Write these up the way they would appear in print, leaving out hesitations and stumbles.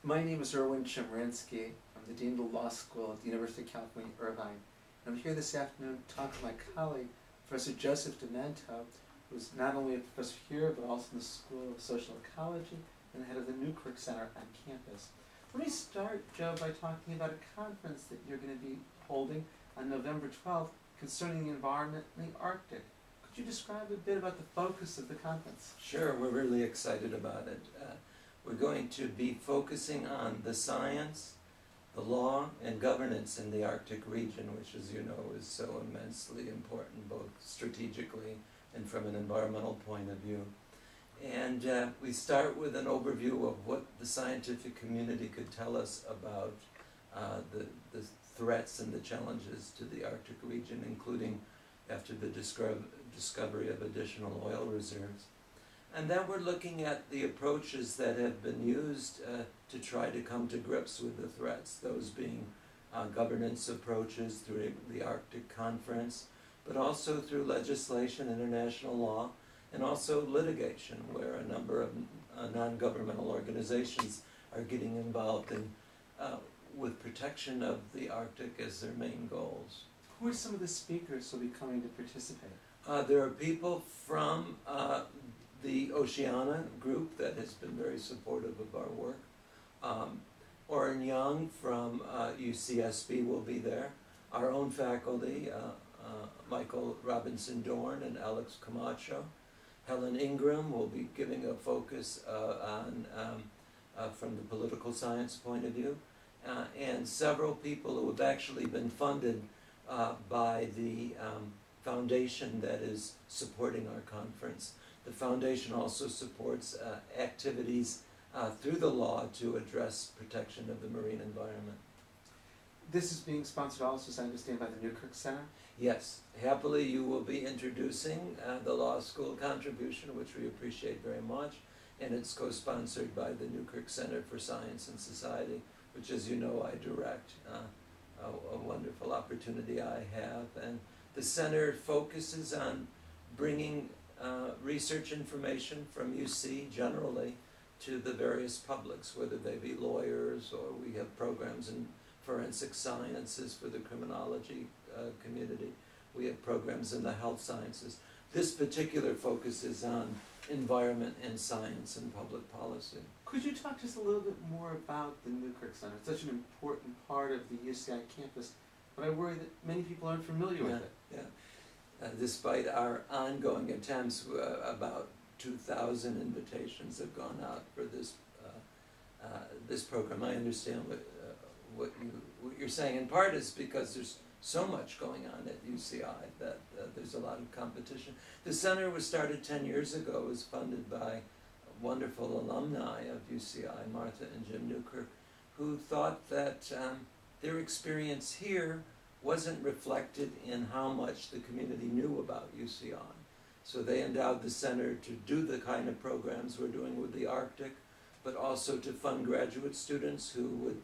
My name is Erwin Chemerinsky. I'm the Dean of the Law School at the University of California, Irvine. And I'm here this afternoon to talk to my colleague, Professor Joseph DiMento, who's not only a professor here, but also in the School of Social Ecology and the head of the Newkirk Center on campus. Let me start, Joe, by talking about a conference that you're going to be holding on November 12th concerning the environment in the Arctic. Could you describe a bit about the focus of the conference? Sure, we're really excited about it. We're going to be focusing on the science, the law, and governance in the Arctic region, which, as you know, is so immensely important, both strategically and from an environmental point of view. And we start with an overview of what the scientific community could tell us about the threats and the challenges to the Arctic region, including after the discovery of additional oil reserves. And then we're looking at the approaches that have been used to try to come to grips with the threats, those being governance approaches through the Arctic Conference, but also through legislation, international law, and also litigation, where a number of non-governmental organizations are getting involved in, with protection of the Arctic as their main goals. Who are some of the speakers who will be coming to participate? There are people from the Oceania group that has been very supportive of our work. Oren Young from UCSB will be there. Our own faculty, Michael Robinson-Dorn and Alex Camacho. Helen Ingram will be giving a focus on from the political science point of view. And several people who have actually been funded by the foundation that is supporting our conference. The foundation also supports activities through the law to address protection of the marine environment. This is being sponsored also, as I understand, by the Newkirk Center? Yes. Happily, you will be introducing the law school contribution, which we appreciate very much, and it's co-sponsored by the Newkirk Center for Science and Society, which, as you know, I direct. A wonderful opportunity I have. And the center focuses on bringing research information from UC generally to the various publics, whether they be lawyers, or we have programs in forensic sciences for the criminology community. We have programs in the health sciences. This particular focus is on environment and science and public policy. Could you talk just a little bit more about the Newkirk Center? It's such an important part of the UCI campus, but I worry that many people aren't familiar with it. Yeah. Despite our ongoing attempts, about 2,000 invitations have gone out for this this program. I understand what you're saying. In part is because there's so much going on at UCI that there's a lot of competition. The center was started 10 years ago. It was funded by wonderful alumni of UCI, Martha and Jim Newkirk, who thought that their experience here wasn't reflected in how much the community knew about UCI. So they endowed the center to do the kind of programs we're doing with the Arctic, but also to fund graduate students who would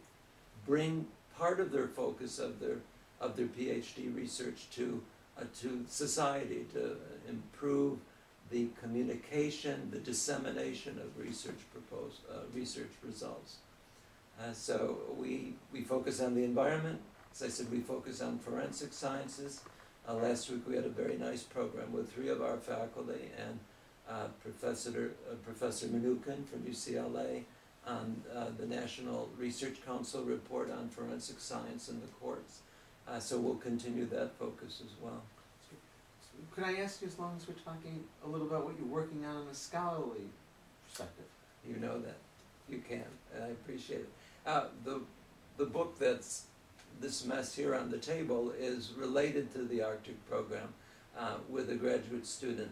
bring part of their focus of their PhD research to society, to improve the communication, the dissemination of research results. So we focus on the environment. As I said, we focus on forensic sciences. Last week we had a very nice program with 3 of our faculty and Professor Mnookin from UCLA on the National Research Council report on forensic science in the courts. So we'll continue that focus as well. Could I ask you, as long as we're talking, a little about what you're working on a scholarly perspective? You know that. You can, and I appreciate it. The book that's this mess here on the table is related to the Arctic program with a graduate student,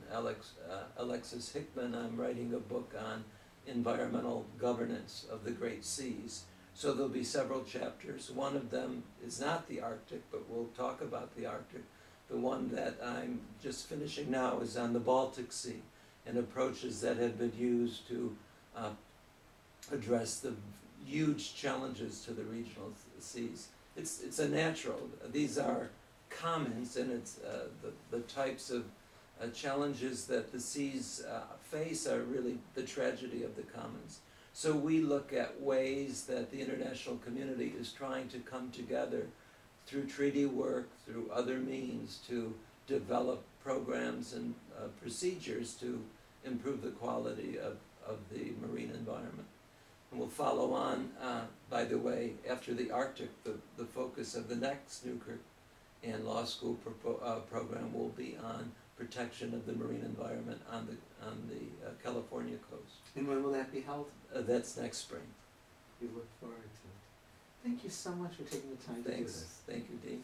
Alexis Hickman. I'm writing a book on environmental governance of the Great Seas. So there'll be several chapters. One of them is not the Arctic, but we'll talk about the Arctic. The one that I'm just finishing now is on the Baltic Sea and approaches that have been used to address the huge challenges to the regional seas. It's a natural. These are commons, and it's the types of challenges that the seas face are really the tragedy of the commons. So we look at ways that the international community is trying to come together through treaty work, through other means, to develop programs and procedures to improve the quality of the marine environment. And we'll follow on, by the way, after the Arctic, the focus of the next Newkirk and Law School program will be on protection of the marine environment on the California coast. And when will that be held? That's next spring. We look forward to it. Thank you so much for taking the time to do Thanks. this. Thank you, Dean.